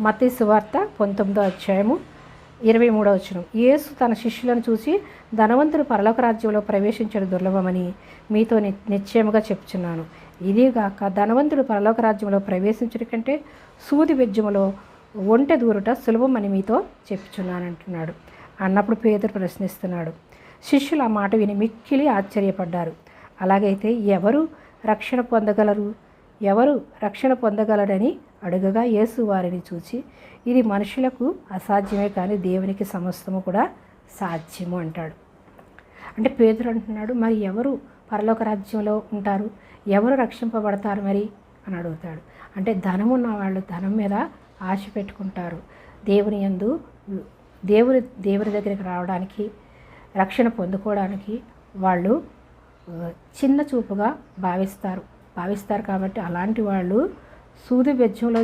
మత్తయి సువార్త 19వ అధ్యాయము 23వ వచనం. యేసు తన శిష్యులను చూసి, ధనవంతుడు పరలోక రాజ్యంలో ప్రవేశించడం దుర్లభమని మీతో నిశ్చయముగా చెప్తున్నాను. ఇదిగాక ధనవంతుడు పరలోక రాజ్యంలో ప్రవేశించడం కంటే సూది బెజ్జములో ఒంటె దూరుట సులభమని మీతో చెప్పుచున్నానంటున్నాడు. అన్నప్పుడు పేతురు ప్రశ్నిస్తున్నాడు. శిష్యులు ఆ మాట విని మిక్కిలి ఆశ్చర్యపడ్డారు. అలాగైతే ఎవరు రక్షణ పొందగలరని అడుగగా యేసు వారిని చూచి, ఇది మనుషులకు అసాధ్యమే కానీ దేవునికి సమస్తము కూడా సాధ్యము అంటాడు. అంటే పేతురు అంటున్నాడు, మరి ఎవరు పరలోక రాజ్యంలో ఉంటారు, ఎవరు రక్షింపబడతారు మరి అని అడుగుతాడు. అంటే ధనం ఉన్న వాళ్ళు ధనం మీద ఆశ పెట్టుకుంటారు. దేవుని దగ్గరికి రావడానికి, రక్షణ పొందుకోవడానికి వాళ్ళు చిన్న చూపుగా భావిస్తారు కాబట్టి అలాంటి వాళ్ళు సూది బెజ్జంలో